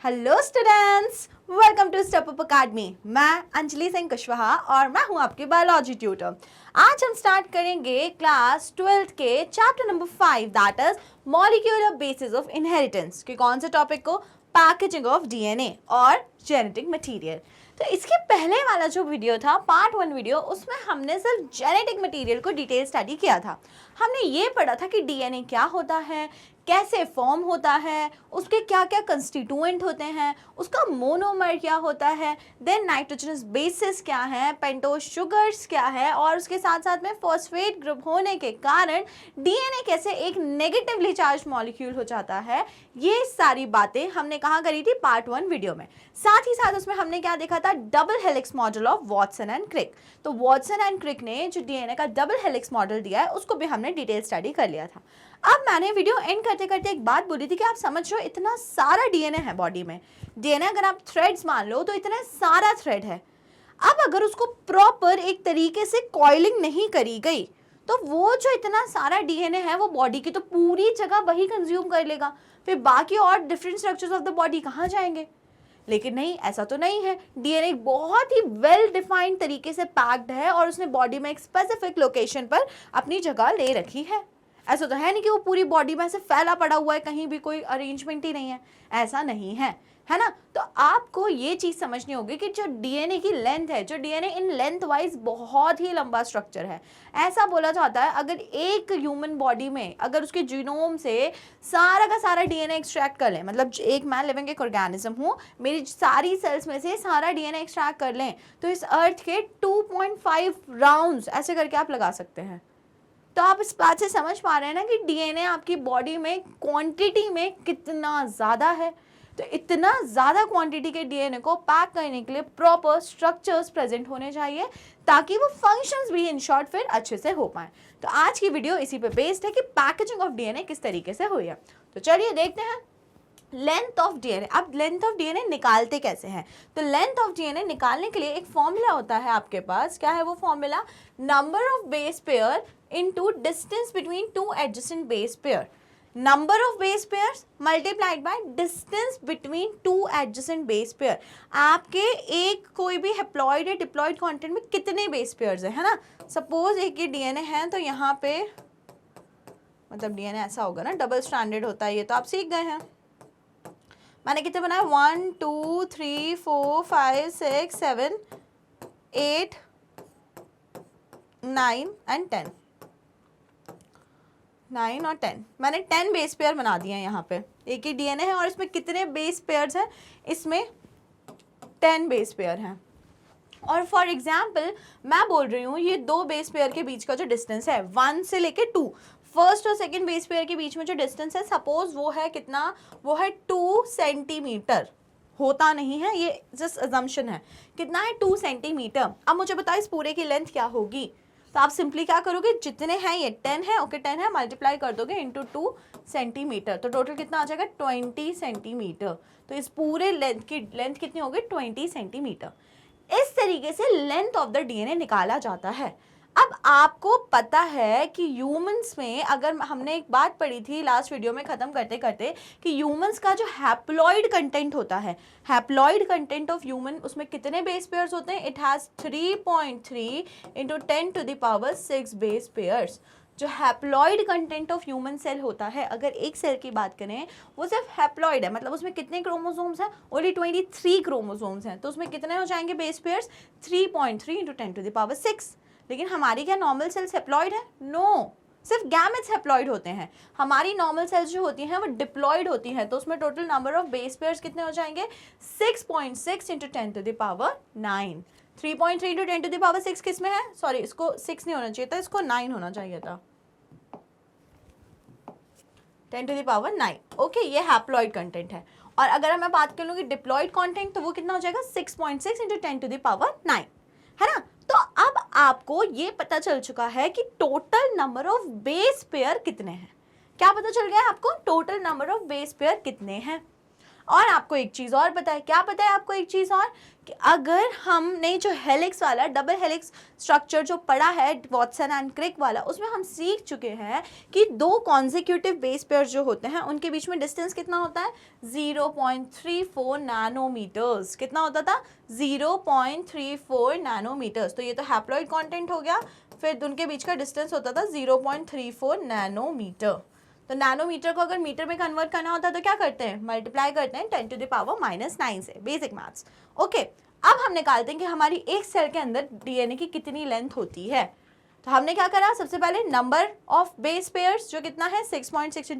Hello students, welcome to Step Up Academy. मैं अंजलि सिंह कुशवाहा और मैं हूं आपकी बायोलॉजी ट्यूटर। आज हम स्टार्ट करेंगे क्लास 12th के chapter number 5 that is molecular basis of inheritance के कौन से टॉपिक को, पैकेजिंग ऑफ डीएनए और जेनेटिक मटेरियल। तो इसके पहले वाला जो वीडियो था पार्ट 1 वीडियो, उसमें हमने सिर्फ जेनेटिक मटेरियल को डिटेल स्टडी किया था। हमने ये पढ़ा था कि डीएनए क्या होता है, कैसे फॉर्म होता है, उसके क्या क्या कंस्टिट्यूएंट होते हैं, उसका मोनोमर क्या होता है, देन नाइट्रोजनस बेसिस क्या है, पेंटोज शुगर्स क्या है, और उसके साथ साथ में फॉस्फेट ग्रुप होने के कारण डीएनए कैसे एक नेगेटिवली चार्ज मॉलिक्यूल हो जाता है। ये सारी बातें हमने कहाँ करी थी, पार्ट 1 वीडियो में। साथ ही साथ उसमें हमने क्या देखा था, double helix model of Watson and Crick. तो वॉटसन एंड क्रिक ने जो डीएनए का डबल हेलिक्स मॉडल दिया है उसको भी हमने डिटेल स्टडी कर लिया था। अब मैंने वीडियो एंड करते करते एक बात बोली थी कि आप समझ रहे हो इतना सारा डीएनए है बॉडी में। डीएनए अगर आप थ्रेड्स मान लो तो इतना सारा थ्रेड है। अब अगर उसको प्रॉपर एक तरीके से कॉइलिंग नहीं करी गई तो वो जो इतना सारा डीएनए है वो बॉडी की तो पूरी जगह वही कंज्यूम कर लेगा, फिर बाकी और different structures of the body कहाँ जाएंगे। लेकिन नहीं, ऐसा तो नहीं है। डीएनए बहुत ही वेल डिफाइंड तरीके से पैक्ड है और उसने बॉडी में एक स्पेसिफिक लोकेशन पर अपनी जगह ले रखी है। ऐसा तो है नहीं कि वो पूरी बॉडी में ऐसे फैला पड़ा हुआ है, कहीं भी कोई अरेंजमेंट ही नहीं है, ऐसा नहीं है, है ना। तो आपको ये चीज़ समझनी होगी कि जो डीएनए की लेंथ है, जो डीएनए इन लेंथ वाइज बहुत ही लंबा स्ट्रक्चर है। ऐसा बोला जाता है अगर एक ह्यूमन बॉडी में अगर उसके जीनोम से सारा का सारा डीएनए एक्सट्रैक्ट कर लें, मतलब एक मैं लिविंग एक ऑर्गेनिज्म हूँ, मेरी सारी सेल्स में से सारा डीएनए एक्सट्रैक्ट कर लें तो इस अर्थ के 2.5 राउंड्स ऐसे करके आप लगा सकते हैं। तो आप इस बात से समझ पा रहे हैं ना कि डीएनए आपकी बॉडी में क्वांटिटी में कितना ज़्यादा है। तो इतना ज़्यादा क्वांटिटी के डीएनए को पैक करने के लिए प्रॉपर स्ट्रक्चर्स प्रेजेंट होने चाहिए ताकि वो फंक्शंस भी इन शॉर्ट फिर अच्छे से हो पाए। तो आज की वीडियो इसी पे बेस्ड है कि पैकेजिंग ऑफ डीएनए किस तरीके से हुई है। तो चलिए देखते हैं लेंथ ऑफ डीएनए। अब लेंथ ऑफ डीएनए निकालते कैसे हैं। तो लेंथ ऑफ डीएनए निकालने के लिए एक फॉर्मूला होता है आपके पास। क्या है वो formula? Number of base pair into distance between two adjacent base pair. Number of base pairs multiplied by distance between two adjacent base pair. आपके एक कोई भी हैप्लॉइड या डिप्लॉइड कंटेंट में कितने बेस पेयर्स है ना। सपोज एक ये डीएनए है तो यहाँ पे मतलब डीएनए ऐसा होगा ना, डबल स्ट्रैंडेड होता है, ये तो आप सीख गए हैं। मैंने कितने बनाए? 1 2 3 4 5 6 7 8 9 एंड 10। 9 और 10 मैंने 10 बेस पेयर बना दिए हैं। यहाँ पे एक ही डीएनए है और इसमें कितने बेस पेयर्स हैं? इसमें 10 बेस पेयर हैं। और फॉर एग्जाम्पल मैं बोल रही हूँ ये दो बेस पेयर के बीच का जो डिस्टेंस है 1 से लेके 2, फर्स्ट और सेकंड बेस पेयर के बीच में जो डिस्टेंस है सपोज वो है कितना, वो है 2 सेंटीमीटर। होता नहीं है, ये जस्ट अजम्पशन है। कितना है? 2 सेंटीमीटर। अब मुझे बताओ इस पूरे की लेंथ क्या होगी। तो आप सिंपली क्या करोगे, जितने हैं ये 10 है, ओके 10 है, मल्टीप्लाई कर दोगे इंटू 2 सेंटीमीटर, तो टोटल कितना आ जाएगा? 20 सेंटीमीटर। तो इस पूरे लेंथ की लेंथ कितनी होगी? 20 सेंटीमीटर। इस तरीके से लेंथ ऑफ द डीएनए निकाला जाता है। अब आपको पता है कि ह्यूमंस में, अगर हमने एक बात पढ़ी थी लास्ट वीडियो में ख़त्म करते करते कि ह्यूमंस का जो हैप्लॉइड कंटेंट होता है, हैप्लॉइड कंटेंट ऑफ ह्यूमन, उसमें कितने बेस पेयर्स होते हैं? It has 3.3 into 10 to the power 6 base pairs. जो haploid content of human cell होता है, अगर एक सेल की बात करें वो सिर्फ हैप्लॉइड है, मतलब उसमें कितने क्रोमोसोम्स हैं? ओनली 23 क्रोमोसोम्स हैं। तो उसमें कितने हो जाएंगे base pairs? 3.3 into 10 to the power 6। लेकिन हमारी क्या नॉर्मल सेल्स हैप्लॉइड है? नो, सिर्फ गैमेट्स हैप्लॉइड होते हैं। हमारी नॉर्मल सेल्स जो होती हैं वो डिप्लॉइड होती हैं। तो उसमें total number of base pairs कितने हो जाएंगे? 6.6 into 10 to the power 9। 3.3 into 10 to the power 6 किस में है? सॉरी, इसको 6 नहीं होना चाहिए था, इसको 9 होना चाहिए था। 10 टू द पावर 9। ओके, ये हैप्लॉइड कंटेंट है। और अगर मैं बात कर लूँगी डिप्लॉइड कंटेंट तो वो कितना हो जाएगा? 6.6 इंटू 10 टू द पावर 9, है ना। तो अब आपको ये पता चल चुका है कि total number of base pair कितने हैं। क्या पता चल गया है आपको? Total number of base pair कितने हैं। और आपको एक चीज़ और पता है, क्या पता है आपको एक चीज़ और, कि अगर हमने जो हेलिक्स वाला डबल हेलिक्स स्ट्रक्चर जो पढ़ा है वॉटसन एंड क्रिक वाला, उसमें हम सीख चुके हैं कि दो कॉन्जिक्यूटिव बेस पेयर जो होते हैं उनके बीच में डिस्टेंस कितना होता है, 0.34 नैनोमीटर्स। कितना होता था, 0.34 नैनोमीटर्स। तो ये तो हैप्लॉइड कंटेंट हो गया, फिर उनके बीच का डिस्टेंस होता था 0.34 नैनोमीटर। तो नैनोमीटर को अगर मीटर में कन्वर्ट करना होता है तो क्या करते हैं, मल्टीप्लाई करते हैं 10⁻⁻⁹ से, बेसिक मैथ्स। ओके, अब हम निकालते हैं कि हमारी एक सेल के अंदर डीएनए की कितनी लेंथ होती है। तो हमने क्या करा, सबसे पहले नंबर ऑफ बेस पेयर्स जो कितना है 6.6 ×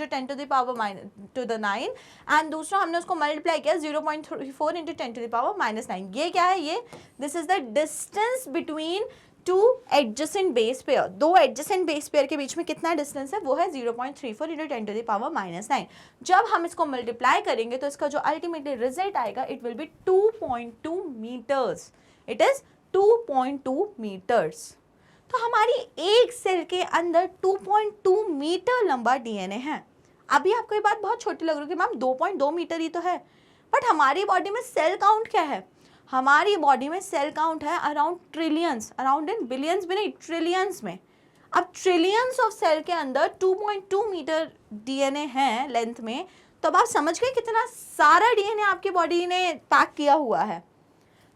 10⁻⁹ एंड दूसरा हमने उसको मल्टीप्लाई किया 0.34 × 10⁻⁹। ये क्या है, ये this is the distance between two adjacent base pair. दो एडजेसेंट बेस पेयर के बीच में कितना डिस्टेंस है, वो है 0.34 × 10⁻⁹। जब हम इसको मल्टीप्लाई करेंगे तो इसका जो अल्टीमेटली रिजल्ट आएगा it will be 2.2 meters. It is 2.2 meters. तो हमारी एक सेल के अंदर 2.2 मीटर लंबा डीएनए है। अभी आपको ये बात बहुत छोटी लग रही है कि मैम 2.2 मीटर ही तो है, बट हमारी बॉडी में सेल काउंट क्या है, हमारी बॉडी में सेल काउंट है around trillions, around in billions भी नहीं, ट्रिलियंस में। अब ट्रिलियंस ऑफ सेल के अंदर 2.2 मीटर डीएनए है लेंथ में, तो अब आप समझ गए कितना सारा डीएनए आपकी बॉडी ने पैक किया हुआ है।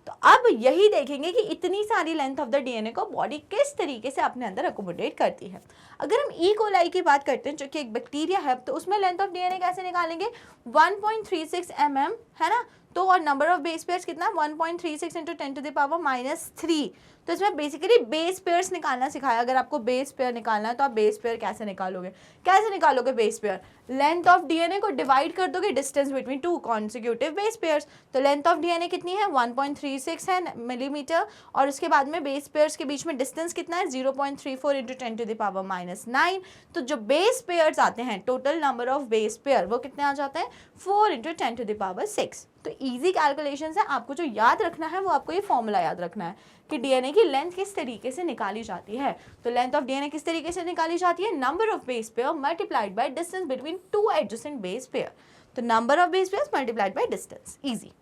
तो अब यही देखेंगे कि इतनी सारी लेंथ ऑफ द डीएनए को बॉडी किस तरीके से अपने अंदर अकोमोडेट करती है। अगर हम ई कोलाई की बात करते हैं जो कि एक बैक्टीरिया है, तो उसमें लेंथ ऑफ डीएनए कैसे निकालेंगे, 1.36 mm है ना। तो और नंबर ऑफ बेस पेयर्स कितना, 1.36 × 10⁻⁻3। तो इसमें बेसिकली बेस पेयर्स निकालना सिखाया। अगर आपको बेस पेयर निकालना है तो आप बेस पेयर कैसे निकालोगे base pair, length of DNA को डिवाइड कर दोगे distance between to consecutive base pairs. तो लेंथ ऑफ डीएनए कितनी है, 1.36 है मिलीमीटर, और उसके बाद में बेस पेयर्स के बीच में डिस्टेंस कितना है, 0.34 × 10⁻⁹। तो जो बेस पेयर्स आते हैं, total number of base pair, वो कितने आ जाते हैं, 4 × 10⁻6। तो इजी कैलकुलेशंस है, आपको जो याद रखना है वो आपको ये फॉर्मूला याद रखना है कि डीएनए की लेंथ किस तरीके से निकाली जाती है। तो लेंथ ऑफ डीएनए किस तरीके से निकाली जाती है, number of base pair multiplied by distance between two adjacent base pair. तो number of base pairs multiplied by distance, easy.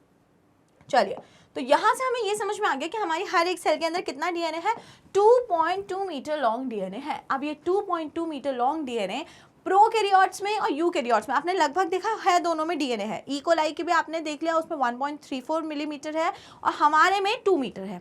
चलिए, तो यहाँ से हमें ये समझ में आ गया कि हमारी हर एक सेल के अंदर कितना डीएनए है, 2.2 मीटर लॉन्ग डीएनए है। अब ये 2.2 मीटर लॉन्ग डीएनए प्रोकैरियोट्स में और यूकैरियोट्स में आपने लगभग देखा है, दोनों में डीएनए है। ई कोलाई की भी आपने देख लिया, उसमें 1.34 मिलीमीटर है और हमारे में 2 मीटर है।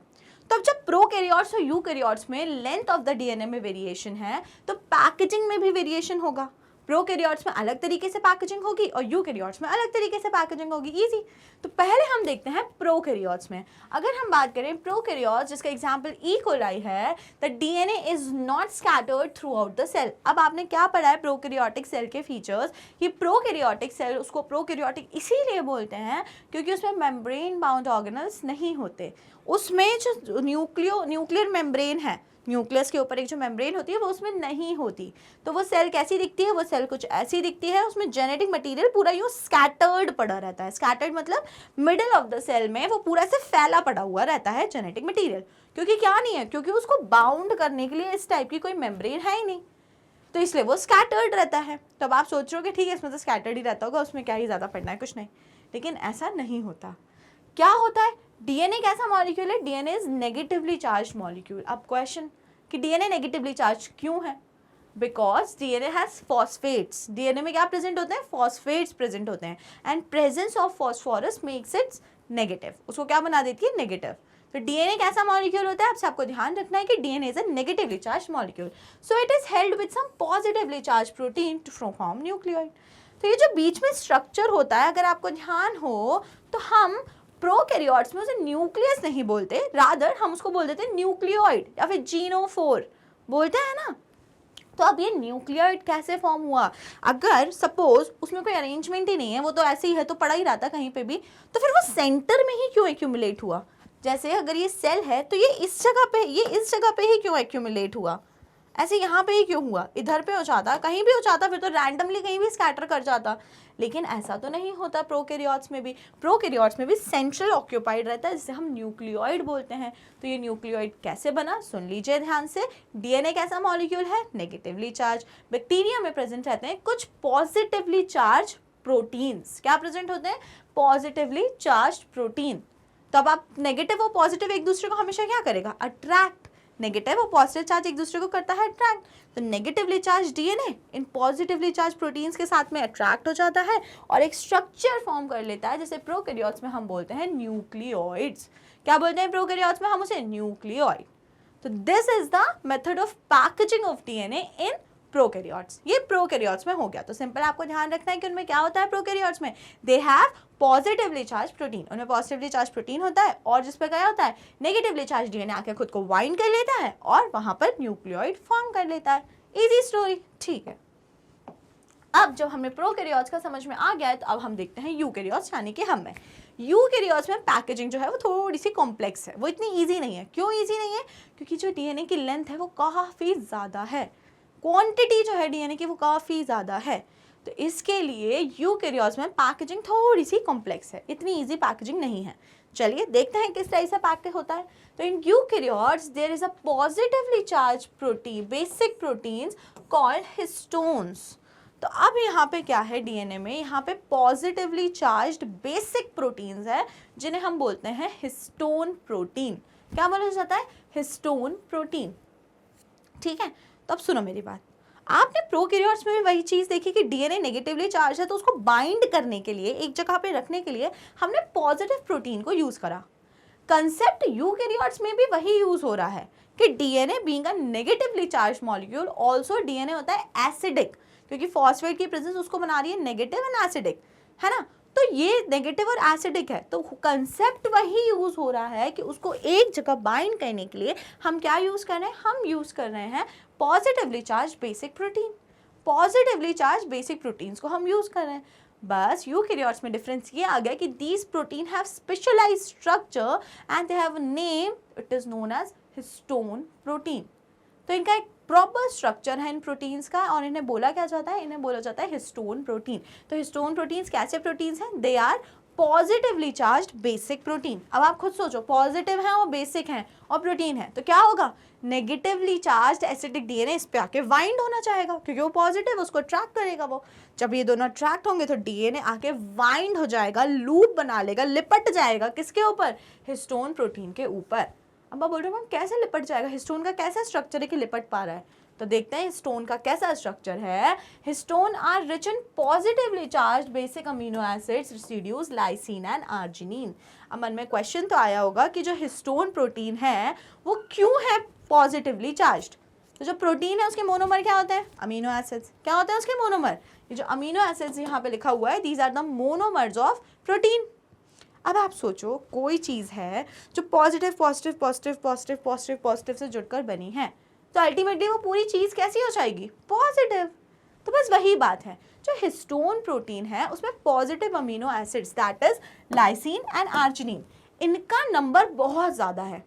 तो अब जब प्रोकैरियोट्स और यूकैरियोट्स में लेंथ ऑफ द डीएनए में वेरिएशन है, तो पैकेजिंग में भी वेरिएशन होगा। प्रोकैरियोट्स में अलग तरीके से पैकेजिंग होगी और यूकैरियोट्स में अलग तरीके से पैकेजिंग होगी, इजी। तो पहले हम देखते हैं प्रोकैरियोट्स में। अगर हम बात करें प्रोकैरियोट्स, जिसका एग्जांपल ई कोलाई है, the DNA is not scattered throughout the cell. अब आपने क्या पढ़ा है प्रोकैरियोटिक सेल के फीचर्स, कि प्रोकैरियोटिक सेल, उसको प्रोकैरियोटिक इसीलिए बोलते हैं क्योंकि उसमें मेम्ब्रेन बाउंड ऑर्गेनल्स नहीं होते। उसमें जो न्यूक्लियर मेम्ब्रेन है, न्यूक्लियस के ऊपर एक जो मेम्ब्रेन होती है, वो उसमें नहीं होती। तो वो सेल कैसी दिखती है, वो सेल कुछ ऐसी दिखती है, उसमें जेनेटिक मटेरियल पूरा यूँ स्कैटर्ड पड़ा रहता है। स्कैटर्ड मतलब मिडल ऑफ द सेल में वो पूरा से फैला पड़ा हुआ रहता है जेनेटिक मटेरियल। क्योंकि क्या नहीं है, क्योंकि उसको बाउंड करने के लिए इस टाइप की कोई मेम्ब्रेन है ही नहीं, तो इसलिए वो स्कैटर्ड रहता है। तो अब आप सोच रहे हो कि ठीक है, इसमें तो स्कैटर्ड ही रहता होगा, उसमें क्या ही ज़्यादा पढ़ना है, कुछ नहीं। लेकिन ऐसा नहीं होता। क्या होता है, डीएनए कैसा मॉलिक्यूल है, DNA is negatively charge molecule. अब क्वेश्चन कि डीएनए नेगेटिवली चार्ज क्यों है, because DNA has phosphates. DNA में क्या प्रेजेंट होते हैं, फॉस्फेट्स प्रेजेंट होते हैं, and presence of phosphorus makes it's negative, उसको क्या बना देती है, नेगेटिव। तो डीएनए कैसा मॉलिक्यूल होता है, आपसे आपको ध्यान रखना है कि DNA is a negatively charge molecule, so it is held with some positively charge protein to form nucleoid. तो ये जो बीच में स्ट्रक्चर होता है, अगर आपको ध्यान हो तो हम प्रोकैरियोट्स में उसे न्यूक्लियस नहीं बोलते, रादर हम उसको बोल देते हैं न्यूक्लियोइड या फिर जीनोफोर बोलते हैं ना। तो अब ये न्यूक्लियोइड कैसे फॉर्म हुआ, अगर सपोज उसमें कोई अरेंजमेंट ही नहीं है, वो तो ऐसे ही है, तो पड़ा ही रहता कहीं पे भी, तो फिर वो सेंटर में ही क्यों एक्यूमुलेट हुआ। जैसे अगर ये सेल है तो ये इस जगह पे ही क्यों एक्यूमुलेट हुआ, ऐसे यहाँ पे ही क्यों हुआ, इधर पे हो जाता, कहीं भी हो जाता, फिर तो रैंडमली कहीं भी स्कैटर कर जाता। लेकिन ऐसा तो नहीं होता प्रोकैरियोट्स में भी। प्रोकैरियोट्स में भी सेंट्रल ऑक्यूपाइड रहता है, जिसे हम न्यूक्लियोइड बोलते हैं। तो ये न्यूक्लियोइड कैसे बना, सुन लीजिए ध्यान से। डीएनए कैसा मॉलिक्यूल है, नेगेटिवली चार्ज। बैक्टीरिया में प्रेजेंट रहते हैं कुछ पॉजिटिवली चार्ज प्रोटीन्स। क्या प्रेजेंट होते हैं, पॉजिटिवली चार्ज प्रोटीन। तो अब आप नेगेटिव और पॉजिटिव एक दूसरे को हमेशा क्या करेगा, अट्रैक्ट। नेगेटिव और पॉजिटिव चार्ज एक दूसरे को करता है अट्रैक्ट। तो negatively charge DNA in positively charge proteins के साथ में अट्रैक्ट हो जाता है और एक स्ट्रक्चर फॉर्म कर लेता है, जैसे प्रोकैरियोट्स में हम बोलते हैं न्यूक्लियोइड्स। क्या बोलते हैं प्रोकैरियोट्स में हम उसे, न्यूक्लियोइड। तो this is the method of packaging of DNA in prokaryotes. ये प्रोकैरियोट्स में हो गया। तो सिंपल आपको ध्यान रखना है कि उनमें क्या होता है प्रोकैरियोट्स में, they have positively charge protein. उनमें पॉजिटिवली चार्ज प्रोटीन होता है और जिस पर क्या होता है, नेगेटिवली चार्ज डीएनए आके खुद को वाइंड कर लेता है और वहां पर न्यूक्लियोइड फॉर्म कर लेता है। इजी स्टोरी, ठीक है। अब जब हमें प्रोकैरियोट्स का समझ में आ गया है तो अब हम देखते हैं यूकैरियोट्स, यानी कि हम में यूकैरियोट्स में पैकेजिंग जो है वो थोड़ी सी कॉम्प्लेक्स है, वो इतनी इजी नहीं है। क्यों इजी नहीं है, क्योंकि जो डीएनए की लेंथ है वो काफ़ी ज़्यादा है, क्वांटिटी जो है डीएनए की वो काफ़ी ज़्यादा है। तो इसके लिए यूकैरियोट्स में पैकेजिंग थोड़ी सी कॉम्प्लेक्स है, इतनी इजी पैकेजिंग नहीं है। चलिए देखते हैं किस तरह से पैक होता है। तो in eukaryotes there is a positively charge protein, basic proteins called histones. तो अब यहाँ पे क्या है डीएनए में, यहाँ पे पॉजिटिवली चार्ज्ड बेसिक प्रोटीन्स है जिन्हें हम बोलते हैं हिस्टोन प्रोटीन। क्या बोला जाता है, हिस्टोन प्रोटीन, ठीक है। तो अब सुनो मेरी बात, आपने प्रोकैरियोट्स में भी वही चीज़ देखी कि डीएनए नेगेटिवली चार्ज है तो उसको बाइंड करने के लिए, एक जगह पे रखने के लिए हमने पॉजिटिव प्रोटीन को यूज़ करा। कंसेप्ट यूकैरियोट्स में भी वही यूज़ हो रहा है कि DNA being a negatively charge molecule, also DNA होता है एसिडिक, क्योंकि फॉस्फेट की प्रेजेंस उसको बना रही है नेगेटिव एंड एसिडिक, है ना। तो ये नेगेटिव और एसिडिक है, तो कंसेप्ट वही यूज हो रहा है कि उसको एक जगह बाइंड करने के लिए हम क्या यूज कर रहे हैं, हम यूज कर रहे हैं positively charge basic protein. Positively charge basic proteins को हम यूज कर रहे हैं। बस यूकैरियोट्स में डिफरेंस ये आ गया कि these protein have specialised structure and they have name, it is known as histone protein. तो इनका एक प्रॉपर स्ट्रक्चर है इन प्रोटीन्स का और इन्हें बोला क्या जाता है, इन्हें बोला जाता है हिस्टोन प्रोटीन। तो हिस्टोन प्रोटीन्स कैसे प्रोटीन्स हैं, they are positively charged basic protein. अब आप खुद सोचो, पॉजिटिव हैं और बेसिक हैं और प्रोटीन है, तो क्या होगा, नेगेटिवली चार्ज्ड एसिडिक डीएनए इस पे आके वाइंड होना चाहेगा क्योंकि वो पॉजिटिव, उसको अट्रैक्ट करेगा। वो जब ये दोनों अट्रैक्ट होंगे तो डीएनए आके वाइंड हो जाएगा, लूप बना लेगा, लिपट जाएगा किसके ऊपर, हिस्टोन प्रोटीन के ऊपर। अब आप बोल रहे हो मैम कैसे लिपट जाएगा, हिस्टोन का कैसा स्ट्रक्चर है कि लिपट पा रहा है, तो देखते हैं हिस्टोन का कैसा स्ट्रक्चर है। Histone are rich in positively charged basic amino acids residues lysine and arginine. अब मन में क्वेश्चन तो आया होगा कि जो हिस्टोन प्रोटीन है वो क्यों है पॉजिटिवली चार्ज्ड। तो जो प्रोटीन है उसके मोनोमर क्या होते हैं, अमीनो एसिड्स। क्या होते हैं उसके मोनोमर, ये जो अमीनो एसिड्स यहाँ पे लिखा हुआ है, these are the monomers of protein. अब आप सोचो कोई चीज़ है जो positive positive positive positive positive positive से जुड़कर बनी है, तो अल्टीमेटली वो पूरी चीज़ कैसी हो जाएगी, पॉजिटिव। तो बस वही बात है, जो हिस्टोन प्रोटीन है उसमें positive amino acids that is lysine and arginine, इनका नंबर बहुत ज़्यादा है।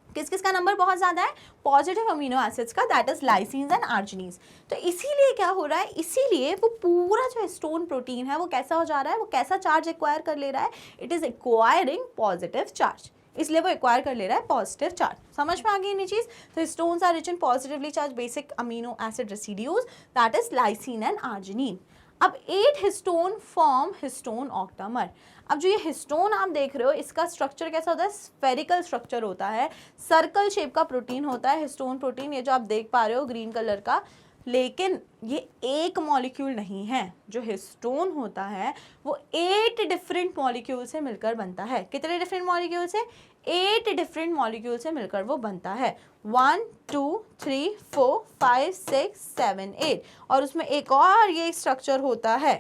किस किस का नंबर बहुत ज़्यादा है, पॉजिटिव अमीनो एसिड्स का, दैट इज लाइसिन्स एंड आर्जिनिन्स। तो इसीलिए क्या हो रहा है, इसीलिए वो पूरा जो हिस्टोन प्रोटीन है वो कैसा हो जा रहा है, वो कैसा चार्ज एक्वायर कर ले रहा है, it is acquiring positive charge, इसलिए वो एक्वायर कर ले रहा है पॉजिटिव चार्ज। समझ में आ गई ये चीज़। तो histones are rich in positively charge basic amino acid residues that is lysine and arginine. अब 8 हिस्टोन फॉर्म हिस्टोन ऑक्टामर। अब जो ये हिस्टोन आप देख रहे हो इसका स्ट्रक्चर कैसा होता है, स्फेरिकल स्ट्रक्चर होता है, सर्कल शेप का प्रोटीन होता है हिस्टोन प्रोटीन, ये जो आप देख पा रहे हो ग्रीन कलर का। लेकिन ये एक मॉलिक्यूल नहीं है, जो हिस्टोन होता है वो 8 डिफरेंट मॉलिक्यूल से मिलकर बनता है। कितने डिफरेंट मॉलिक्यूल से, 8 डिफरेंट मॉलिक्यूल से मिलकर वो बनता है। 1 2 3 4 5 6 7 8 और उसमें एक और ये स्ट्रक्चर होता है।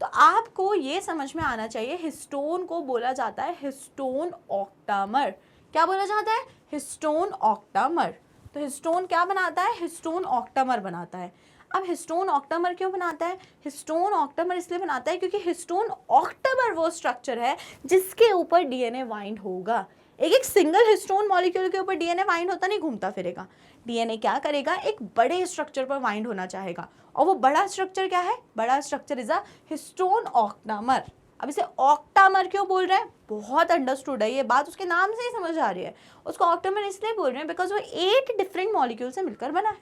तो आपको ये समझ में आना चाहिए, हिस्टोन को बोला जाता है हिस्टोन ऑक्टामर। क्या बोला जाता है, हिस्टोन ऑक्टामर। तो हिस्टोन क्या बनाता है, हिस्टोन ऑक्टामर बनाता है। अब हिस्टोन ऑक्टामर क्यों बनाता है, हिस्टोन ऑक्टामर इसलिए बनाता है क्योंकि हिस्टोन ऑक्टामर वो स्ट्रक्चर है जिसके ऊपर डीएनए वाइंड होगा। एक सिंगल हिस्टोन मॉलिक्यूल के ऊपर डीएनए वाइंड होता नहीं घूमता फिरेगा, डीएनए क्या करेगा, एक बड़े स्ट्रक्चर पर वाइंड होना चाहेगा। और वो बड़ा स्ट्रक्चर क्या है, बड़ा structure is a histone octamer. अब इसे ऑक्टामर क्यों बोल रहे हैं, बहुत अंडरस्टूड है ये बात, उसके नाम से ही समझ आ रही है। उसको ऑक्टामर इसलिए बोल रहे हैं बिकॉज वो 8 डिफरेंट मॉलिक्यूल से मिलकर बना है।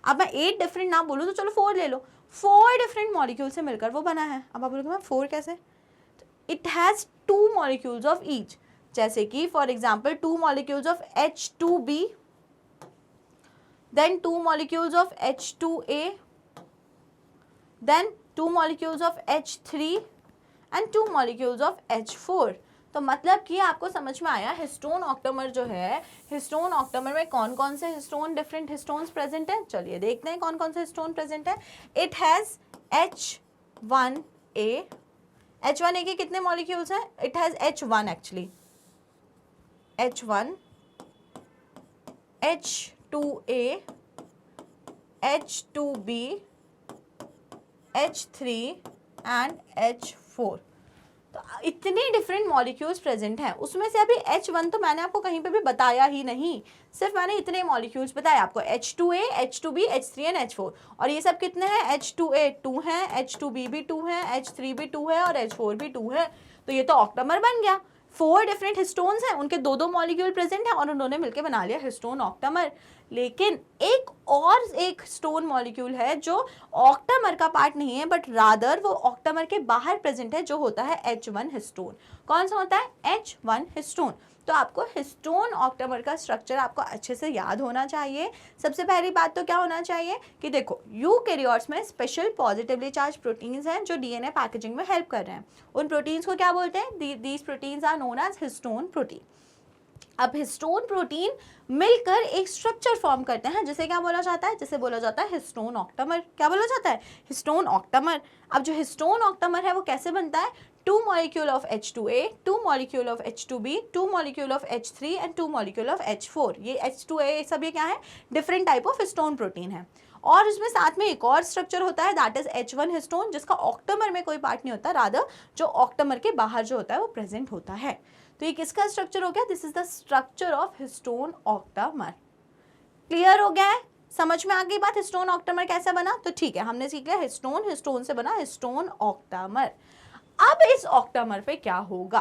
अब मैं 8 डिफरेंट ना बोलूँ तो चलो 4 ले लो, 4 डिफरेंट मॉलिक्यूल से मिलकर वो बना है। अब आप बोलोगे मैम 4 कैसे, तो it has 2 molecules of each, जैसे कि for example 2 molecules of H2B, then 2 molecules of H2A, then 2 molecules of H3 and 2 molecules of H4। तो मतलब कि आपको समझ में आया हिस्टोन ऑक्टामर जो है, हिस्टोन ऑक्टामर में कौन कौन से हिस्टोन, डिफरेंट हिस्टोन्स प्रेजेंट हैं। चलिए देखते हैं कौन कौन से हिस्टोन प्रेजेंट है। इट हैज़ H1A, H1A के कितने मॉलिक्यूल्स हैं? It has H1 actually, H1, H2A, H2B, H3 and H4। तो इतने डिफरेंट मॉलिक्यूल्स प्रेजेंट हैं। उसमें से अभी H1 तो मैंने आपको कहीं पे भी बताया ही नहीं, सिर्फ मैंने इतने मॉलिक्यूल्स बताए आपको, H2A, H2B, H3 and H4। और ये सब कितने हैं? H2A 2 है, H2B भी 2 है, H3 भी 2 है और H4 भी 2 है। तो ये तो ऑक्टामर बन गया। 4 डिफरेंट हिस्टोन्स हैं, उनके 2-2 मॉलिक्यूल प्रेजेंट हैं और उन्होंने मिलकर बना लिया हिस्टोन ऑक्टामर। लेकिन एक स्टोन मॉलिक्यूल है जो ऑक्टामर का पार्ट नहीं है, बट रादर वो ऑक्टामर के बाहर प्रेजेंट है, जो होता है H1 हिस्टोन। कौन सा होता है? H1 histone. तो आपको हिस्टोन ऑक्टामर का स्ट्रक्चर आपको अच्छे से याद होना चाहिए। सबसे पहली बात तो क्या होना चाहिए कि देखो यूकैरियोट्स में स्पेशल पॉजिटिवली चार्ज प्रोटीन्स हैं जो डीएनए पैकेजिंग में हेल्प कर रहे हैं। उन प्रोटीन्स को क्या बोलते हैं? These proteins are known as histone protein. अब हिस्टोन प्रोटीन मिलकर एक स्ट्रक्चर फॉर्म करते हैं, जिसे क्या बोला जाता है? जिसे बोला जाता है हिस्टोन ऑक्टामर। क्या बोला जाता है? Histone octamer. अब जो हिस्टोन ऑक्टामर है वो कैसे बनता है? 2 molecule of H2A, 2 molecule of H2B, 2 molecule of H3 and 2 molecule of H4। ये H2A सब ये क्या है? Different type of histone protein है। और इसमें साथ में एक और स्ट्रक्चर होता है, दैट इज H1 हिस्टोन, जिसका ऑक्टामर में कोई पार्ट नहीं होता, रादर जो ऑक्टामर के बाहर जो होता है वो प्रेजेंट होता है। तो ये किसका स्ट्रक्चर हो गया? This is the structure of histone octamer. Clear हो गया है? समझ में आ गई बात हिस्टोन ऑक्टामर कैसे बना? तो ठीक है, हमने सीख लिया हिस्टोन से बना हिस्टोन ऑक्टामर। अब इस ऑक्टामर पे क्या होगा?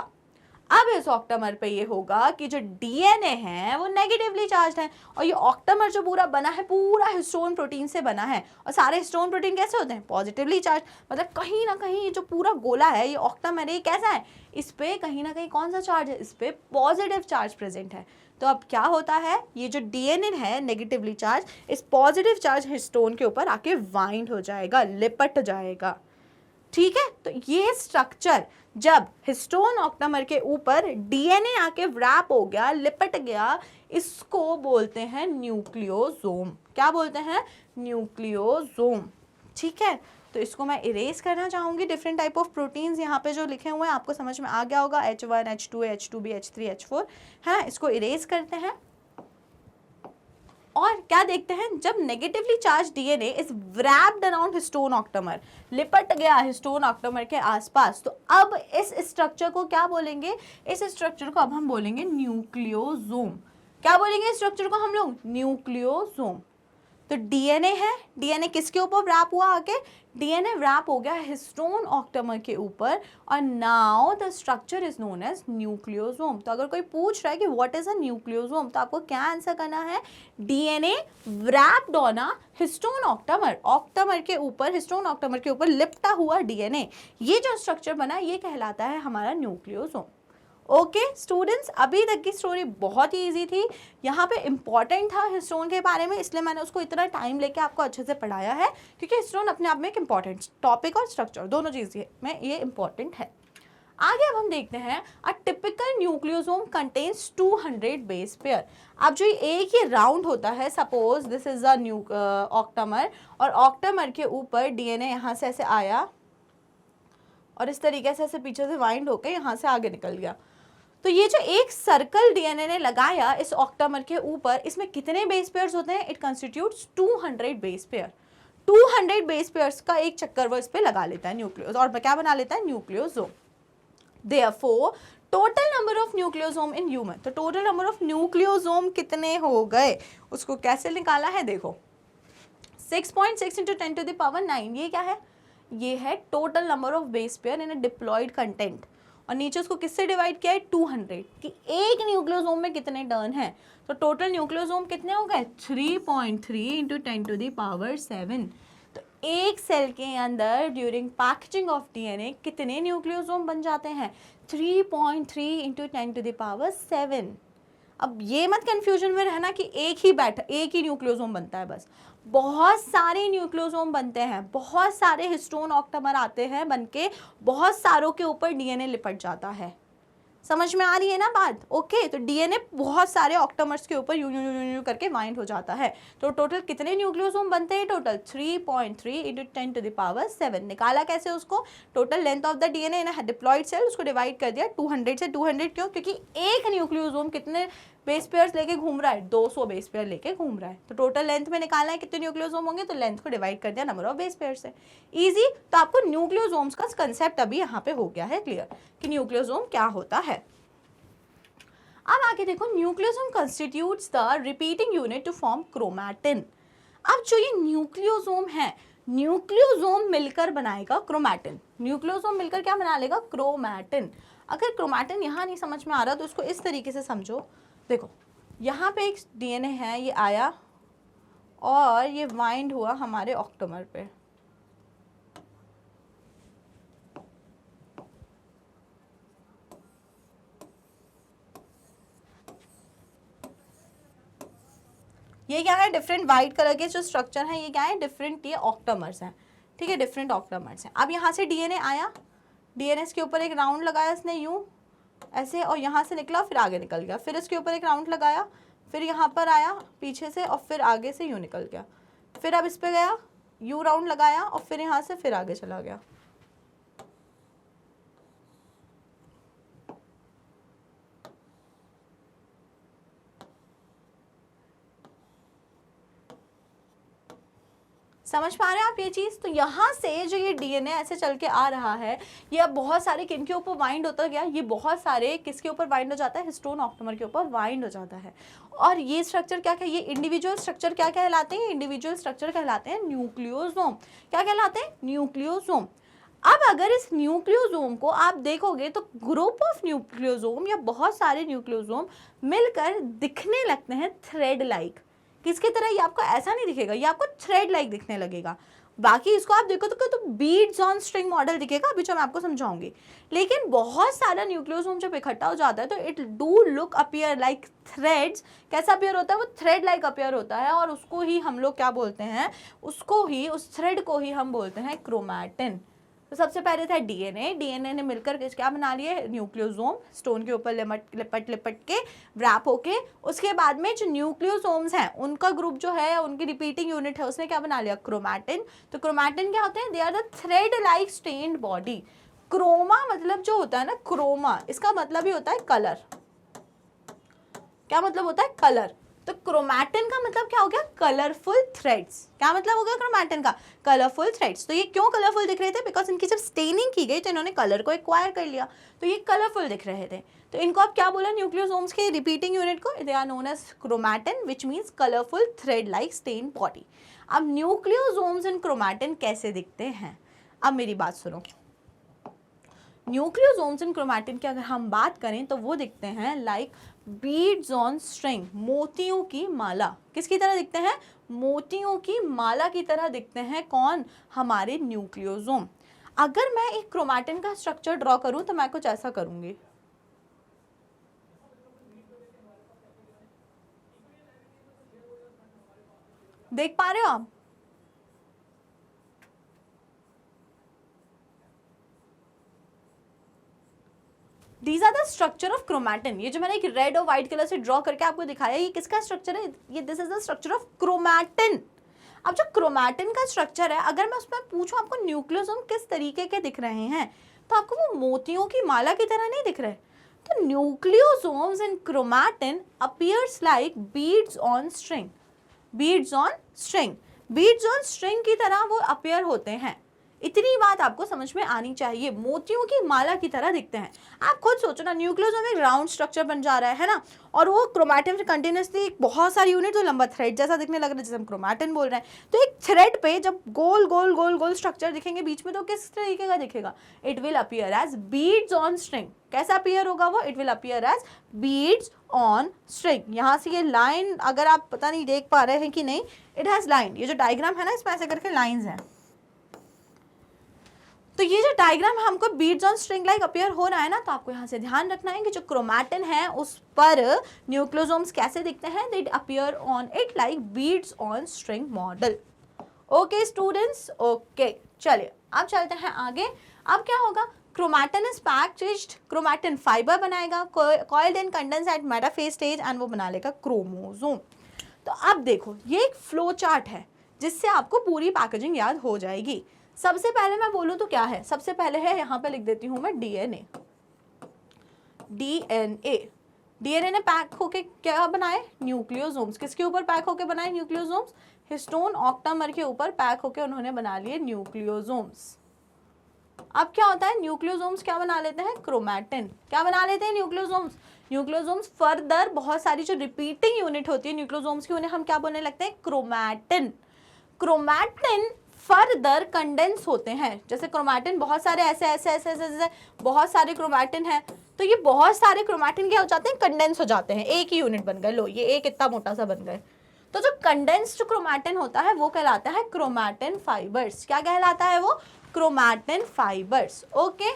अब इस ऑक्टामर पे ये होगा कि जो डीएनए है वो नेगेटिवली चार्ज है, और ये ऑक्टामर जो पूरा बना है पूरा हिस्टोन प्रोटीन से बना है। और सारे हिस्टोन प्रोटीन कैसे होते हैं? Positively charge. मतलब कहीं ना कहीं ये जो पूरा गोला है, ये ऑक्टामर है, ये कैसा है? इस पे कहीं ना कहीं कौन सा चार्ज है? इस पे पॉजिटिव चार्ज प्रेजेंट है। तो अब क्या होता है? ये जो डीएनए है नेगेटिवली चार्ज, इस पॉजिटिव चार्ज हिस्टोन के ऊपर आके वाइंड हो जाएगा, लिपट जाएगा। ठीक है, तो ये स्ट्रक्चर जब हिस्टोन ऑक्टामर के ऊपर डीएनए आके व्रैप हो गया, लिपट गया, इसको बोलते हैं न्यूक्लियोसोम। क्या बोलते हैं? न्यूक्लियोसोम। ठीक है, तो इसको मैं इरेज करना चाहूंगी। डिफरेंट टाइप ऑफ प्रोटीन्स यहाँ पे जो लिखे हुए हैं आपको समझ में आ गया होगा, H1, H2A, H2B, H3, H4 है। इसको इरेज करते हैं और क्या देखते हैं? जब negatively charge DNA is wrapped around histone octamer, लिपट गया हिस्टोन ऑक्टामर के आसपास, तो अब इस स्ट्रक्चर को क्या बोलेंगे? इस स्ट्रक्चर को अब हम बोलेंगे न्यूक्लियोसोम। क्या बोलेंगे इस स्ट्रक्चर को हम लोग? न्यूक्लियोसोम। तो डीएनए है, डीएनए किसके ऊपर व्रैप हुआ? आके डीएनए व्रैप हो गया हिस्टोन ऑक्टामर के ऊपर, और now the structure is known as nucleosome. तो अगर कोई पूछ रहा है कि व्हाट इज अ न्यूक्लियोसोम, तो आपको क्या आंसर करना है? DNA wrapped on a histone octamer, octamer के ऊपर, हिस्टोन ऑक्टामर के ऊपर लिपटा हुआ डीएनए, ये जो स्ट्रक्चर बना ये कहलाता है हमारा न्यूक्लियोसोम। ओके स्टूडेंट्स, अभी तक की स्टोरी बहुत ही इजी थी। यहाँ पे इम्पॉर्टेंट था हिस्टोन के बारे में, इसलिए मैंने उसको इतना टाइम लेके आपको अच्छे से पढ़ाया है, क्योंकि हिस्टोन अपने आप में एक इम्पॉर्टेंट टॉपिक और स्ट्रक्चर दोनों चीज़ में ये इम्पॉर्टेंट है। आगे अब हम देखते हैं a typical nucleosome contains 200 base pair. अब जो एक ही राउंड होता है, suppose this is a octamer, और ऑक्टामर के ऊपर डीएनए यहाँ से ऐसे आया और इस तरीके से ऐसे पीछे से वाइंड होकर यहाँ से आगे निकल गया। तो ये जो एक सर्कल डीएनए ने लगाया इस ऑक्टामर के ऊपर, इसमें कितने बेस पेयर्स होते हैं? It constitutes 200 base pair. 200 base pairs का एक चक्कर वो इस पे लगा लेता है न्यूक्लियोस, और क्या बना लेता है? Nucleosome. Therefore total number of nucleosome in human, तो टोटल नंबर ऑफ न्यूक्लियोसोम कितने हो गए, उसको कैसे निकाला है? देखो 6.6 × 10⁻⁹, ये क्या है? ये है total number of base pair in a diploid content, और नीचे उसको किससे डिवाइड किया है? 200, कि एक न्यूक्लियोसोम में कितने टर्न हैं। तो टोटल न्यूक्लियोसोम कितने हो गए? 3.3 × 10⁻⁷। तो एक सेल के अंदर ड्यूरिंग पैकेजिंग ऑफ डीएनए कितने न्यूक्लियोसोम बन जाते हैं? 3.3 इंटू 10⁻7। अब ये मत कंफ्यूजन में रहना कि एक ही न्यूक्लियोसोम बनता है, बस बहुत सारे न्यूक्लियोसोम बनते हैं, बहुत सारे हिस्टोन ऑक्टामर आते हैं बनके, बहुत सारों के ऊपर डीएनए लिपट जाता है। समझ में आ रही है ना बात? ओके, तो डीएनए बहुत सारे ऑक्टामर्स के ऊपर यूं यूं यूं यूं करके बाइंड हो जाता है। तो टोटल कितने न्यूक्लियोसोम बनते हैं? Total 3.3 into 10⁻7। निकाला कैसे उसको? Total length of the DNA in diploid cell, उसको डिवाइड कर दिया 200 से। 200 क्यों? क्योंकि एक न्यूक्लियोसोम कितने बेस पेयर्स लेके घूम रहा है? 200 बेस पेयर लेके घूम रहा है। तो टोटल लेंथ में निकालना है कितने न्यूक्लियोसोम होंगे, तो लेंथ को डिवाइड कर दिया नंबर ऑफ बेस पेयर से। इजी। तो आपको न्यूक्लियोसोम्स का कंसेप्ट अभी यहाँ पे हो गया है क्लियर कि न्यूक्लियोसोम क्या होता है। अब आगे देखो, nucleosome constitutes the repeating unit to form chromatin. अब जो ये न्यूक्लियोसोम है, न्यूक्लियोसोम मिलकर बनाएगा क्रोमैटिन। न्यूक्लियोसोम मिलकर क्या बना लेगा? क्रोमैटिन। अगर क्रोमैटिन यहाँ नहीं समझ में आ रहा तो इसको इस तरीके से समझो। देखो, यहाँ पे एक डीएनए है, ये आया और ये बाइंड हुआ हमारे ऑक्टोमर पे। ये क्या है? डिफरेंट वाइट कलर के जो स्ट्रक्चर है, ये क्या है? डिफरेंट ये ऑक्टामर्स हैं, ठीक है, डिफरेंट ऑक्टामर्स हैं। अब यहाँ से डीएनए आया, डीएनए के ऊपर एक राउंड लगाया इसने यूं ऐसे, और यहाँ से निकला फिर आगे निकल गया, फिर इसके ऊपर एक राउंड लगाया, फिर यहाँ पर आया पीछे से और फिर आगे से यूं निकल गया, फिर अब इस पर गया, यू राउंड लगाया और फिर यहाँ से फिर आगे चला गया। समझ पा रहे हैं आप ये चीज़? तो यहाँ से जो ये डीएनए ऐसे चल के आ रहा है, ये अब बहुत सारे किन के ऊपर बाइंड होता गया? ये बहुत सारे किसके ऊपर बाइंड हो जाता है? हिस्टोन ऑक्टामर के ऊपर बाइंड हो जाता है। और ये स्ट्रक्चर क्या ये इंडिविजुअल स्ट्रक्चर क्या कहलाते हैं? इंडिविजुअल स्ट्रक्चर कहलाते हैं न्यूक्लियोसोम। क्या कहलाते हैं? न्यूक्लियोसोम। अब अगर इस न्यूक्लियोसोम को आप देखोगे तो ग्रुप ऑफ न्यूक्लियोसोम या बहुत सारे न्यूक्लियोसोम मिलकर दिखने लगते हैं थ्रेड लाइक। किसकी तरह? ये आपको ऐसा नहीं दिखेगा, ये आपको थ्रेड लाइक दिखने लगेगा। बाकी इसको आप देखो तो बीड्स ऑन स्ट्रिंग मॉडल दिखेगा, अभी जो मैं आपको समझाऊंगी। लेकिन बहुत सारा न्यूक्लियोसोम जब इकट्ठा हो जाता है तो it do look appear like threads. कैसा अपीयर होता है? वो थ्रेड लाइक अपीयर होता है, और उसको ही हम लोग क्या बोलते हैं? उसको ही, उस थ्रेड को ही हम बोलते हैं क्रोमैटिन। तो सबसे पहले था डीएनए, डीएनए ने मिलकर क्या बना लिए? न्यूक्लियोसोम, स्टोन के ऊपर लिपट लिपट के व्रैप होके। उसके बाद में जो न्यूक्लियोसोम्स हैं उनका ग्रुप जो है, उनकी रिपीटिंग यूनिट है, उसने क्या बना लिया? क्रोमैटिन। तो क्रोमैटिन क्या होते हैं? They are the thread like stained body. Chroma मतलब जो होता है ना, क्रोमा इसका मतलब ही होता है कलर। क्या मतलब होता है? कलर। तो क्रोमैटिन का मतलब क्या हो गया? Colourful threads. क्या मतलब हो गया क्रोमैटिन का? Colourful threads. तो ये क्यों कलरफुल दिख रहे थे? बिकॉज इनकी जब स्टेनिंग की गई तो इन्होंने कलर को एक्वायर कर लिया, तो ये कलरफुल दिख रहे थे। तो इनको आप क्या बोला? न्यूक्लियोसोम्स के रिपीटिंग यूनिट को they are known as chromatin, which means colourful thread like stain body. अब न्यूक्लियोसोम्स इन क्रोमैटिन कैसे दिखते हैं? अब मेरी बात सुनो। न्यूक्लियोसोम्स इन क्रोमैटिन की अगर हम बात करें तो वो दिखते हैं लाइक बीड्स ऑन स्ट्रिंग, मोतियों की माला। किसकी तरह दिखते हैं? मोतियों की माला की तरह दिखते हैं। कौन? हमारे न्यूक्लियोसोम। अगर मैं एक क्रोमैटिन का स्ट्रक्चर ड्रॉ करूं तो मैं कुछ ऐसा करूंगी। देख पा रहे हो आप? These are the structure of chromatin। ये जो मैंने एक रेड और व्हाइट कलर से ड्रॉ करके आपको दिखाया, ये किसका स्ट्रक्चर है? ये this is the structure of chromatin. अब जो क्रोमैटिन का स्ट्रक्चर है, अगर मैं उसमें पूछूं आपको न्यूक्लियोसोम किस तरीके के दिख रहे हैं, तो आपको वो मोतियों की माला की तरह नहीं दिख रहे। तो nucleosomes in chromatin appears like beads on string. Beads on string, beads on string की तरह वो अपीयर होते हैं। इतनी बात आपको समझ में आनी चाहिए। मोतियों की माला की तरह दिखते हैं। आप खुद सोचो ना, न्यूक्लियोसोम एक राउंड स्ट्रक्चर बन जा रहा है ना, और वो क्रोमैटिन से कंटिन्यूसली बहुत सारी यूनिट जो लंबा थ्रेड जैसा दिखने लग रहा है, जैसे हम क्रोमैटिन बोल रहे हैं। तो एक थ्रेड पे जब गोल गोल गोल गोल स्ट्रक्चर दिखेंगे बीच में, तो किस तरीके का दिखेगा? It will appear as beads on string. कैसा अपीयर होगा वो? It will appear as beads on string. यहाँ से ये लाइन, अगर आप पता नहीं देख पा रहे हैं कि नहीं, इट हैज लाइन। ये जो डायग्राम है ना, इसमें ऐसे करके लाइंस हैं। तो ये जो डायग्राम है हमको beads on string like appear हो रहा है ना, तो आपको यहाँ से ध्यान रखना है कि जो क्रोमैटिन है उस पर न्यूक्लियोसोम्स कैसे दिखते हैं, they appear on it like beads on string model. Okay students, okay चलिए अब चलते हैं आगे। अब क्या होगा, chromatin is packed, chromatin fibre बनाएगा, coiled and condense at metaphase stage and वो बना लेगा क्रोमोसोम। तो अब देखो ये एक फ्लो चार्ट है जिससे आपको पूरी पैकेजिंग याद हो जाएगी। सबसे पहले मैं बोलूँ तो क्या है, सबसे पहले है यहाँ पे लिख देती हूँ मैं डीएनए। डीएनए ने पैक होके क्या बनाए, न्यूक्लियोसोम्स। किसके ऊपर पैक होके बनाए न्यूक्लियोसोम्स, हिस्टोन ऑक्टामर के ऊपर पैक होके उन्होंने बना लिए न्यूक्लियोसोम्स। अब क्या होता है, न्यूक्लियोसोम्स क्या बना लेते हैं, क्रोमैटिन। क्या बना लेते हैं न्यूक्लियोसोम्स, न्यूक्लियोसोम्स फर्दर बहुत सारी जो रिपीटिंग यूनिट होती है न्यूक्लियोसोम्स की, उन्हें हम क्या बोलने लगते हैं, क्रोमैटिन। क्रोमैटिन फर्दर कंडेंस होते हैं, जैसे क्रोमैटिन बहुत सारे ऐसे ऐसे ऐसे ऐसे ऐसे बहुत सारे क्रोमैटिन हैं, तो ये बहुत सारे क्रोमैटिन क्या हो जाते हैं, कंडेंस हो जाते हैं, एक ही यूनिट बन गए। लो ये एक इतना मोटा सा बन गए। तो जो कंडेंस्ड क्रोमैटिन होता है वो कहलाता है क्रोमैटिन फाइबर्स। क्या कहलाता है वो, क्रोमैटिन फाइबर्स। ओके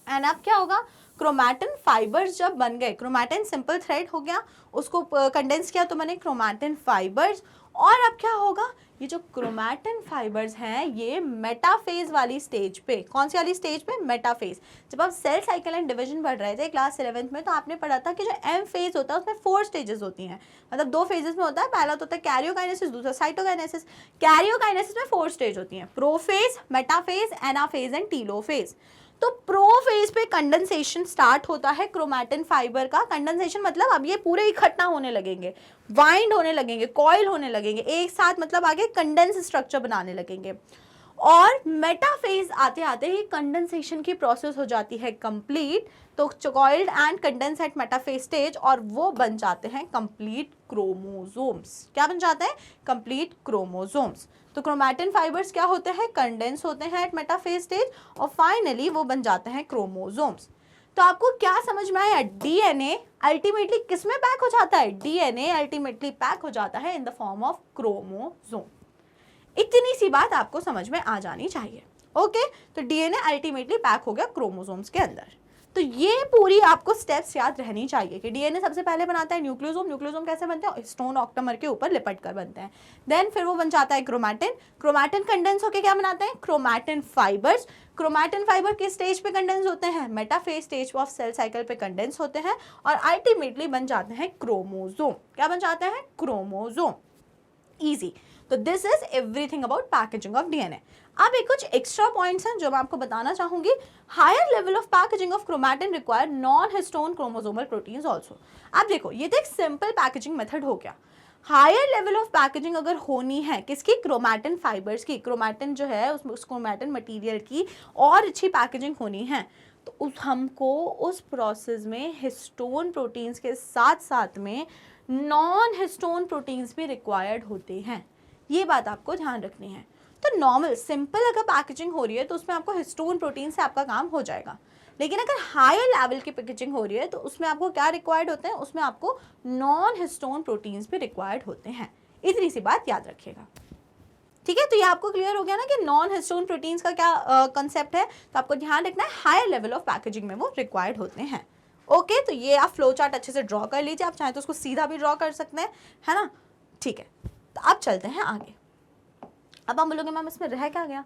एंड अब क्या होगा, क्रोमैटिन फाइबर्स जब बन गए, क्रोमैटिन सिंपल थ्रेड हो गया, उसको कंडेंस किया तो बने क्रोमैटिन फाइबर्स। और अब क्या होगा, ये जो क्रोमैटिन फाइबर्स हैं ये मेटाफेज वाली स्टेज पे, कौन सी वाली स्टेज पे, मेटाफेज। जब आप सेल साइकिल एंड डिवीजन पढ़ रहे थे क्लास 11th में, तो आपने पढ़ा था कि जो एम फेज होता है उसमें 4 स्टेजेस होती हैं, मतलब 2 फेजेस में होता है। पहला तो होता है कैरियोकाइनेसिस, दूसरा साइटोकाइनेसिस। कैरियोकाइनेसिस में 4 स्टेज होती हैं, prophase, metaphase, anaphase and telophase. तो प्रोफेज पे कंडेंसेशन स्टार्ट होता है क्रोमैटिन फाइबर का। कंडेंसेशन मतलब अब ये पूरे इकट्ठा होने लगेंगे, वाइंड होने लगेंगे, कॉइल होने लगेंगे एक साथ, मतलब आगे कंडेंस स्ट्रक्चर बनाने लगेंगे। और मेटाफेज आते आते ही कंडेंसेशन की प्रोसेस हो जाती है कंप्लीट, तो coiled and condense at metaphase stage, और वो बन जाते हैं कंप्लीट क्रोमोसोम्स। क्या बन जाते हैं, कंप्लीट क्रोमोसोम्स। तो क्रोमैटिन फाइबर्स क्या होते हैं, कंडेंस होते हैं एट मेटाफेज स्टेज, और फाइनली वो बन जाते हैं क्रोमोसोम्स। तो आपको क्या समझ में आया, डीएनए अल्टीमेटली किस में पैक हो जाता है, डीएनए अल्टीमेटली पैक हो जाता है in the form of chromosome. इतनी सी बात आपको समझ में आ जानी चाहिए। ओके तो डीएनए अल्टीमेटली पैक हो गया क्रोमोसोम्स के अंदर। तो ये पूरी आपको स्टेप्स याद रहनी चाहिए कि डीएनए सबसे पहले बनाता है न्यूक्लियोसोम। न्यूक्लियोसोम कैसे बनते हैं, हिस्टोन ऑक्टामर के ऊपर लिपट कर बनते हैं। देन फिर वो बन जाता है क्रोमैटिन। क्रोमैटिन कंडेंस होकर क्या बनाते हैं, क्रोमैटिन फाइबर्स। क्रोमैटिन फाइबर किस स्टेज पे कंडेंस होते हैं, metaphase stage of cell cycle पे कंडेंस होते हैं, और अल्टीमेटली बन जाते हैं क्रोमोसोम। क्या बन जाते हैं, क्रोमोसोम। इजी। तो this is everything about packaging of DNA. अब एक कुछ एक्स्ट्रा पॉइंट्स हैं जो मैं आपको बताना चाहूंगी। Higher level of packaging of chromatin require non histone chromosomal proteins also. अब देखो ये तो एक सिंपल पैकेजिंग मेथड हो गया। हायर लेवल ऑफ पैकेजिंग अगर होनी है किसकी, क्रोमैटिन फाइबर्स की, क्रोमैटिन जो है उस क्रोमैटिन मटेरियल की और अच्छी पैकेजिंग होनी है, तो हमको उस प्रोसेस में हिस्टोन प्रोटीन्स के साथ साथ में नॉन हिस्टोन प्रोटीन्स भी रिक्वायर्ड होते हैं। ये बात आपको ध्यान रखनी है। तो नॉर्मल सिंपल अगर पैकेजिंग हो रही है तो उसमें आपको हिस्टोन प्रोटीन से आपका काम हो जाएगा, लेकिन अगर हायर लेवल की पैकेजिंग हो रही है तो उसमें आपको क्या रिक्वायर्ड होते हैं, उसमें आपको नॉन हिस्टोन प्रोटीन्स भी रिक्वायर्ड होते हैं। इतनी सी बात याद रखिएगा, ठीक है। तो ये आपको क्लियर हो गया ना कि नॉन हिस्टोन प्रोटीन्स का क्या कंसेप्ट है। तो आपको ध्यान रखना है हायर लेवल ऑफ पैकेजिंग में वो रिक्वायर्ड होते हैं। ओके तो ये आप फ्लो चार्ट अच्छे से ड्रॉ कर लीजिए, आप चाहें तो उसको सीधा भी ड्रॉ कर सकते हैं, है ना, ठीक है। तो अब चलते हैं आगे। अब हम बोलोगे मैम इसमें रह क्या गया,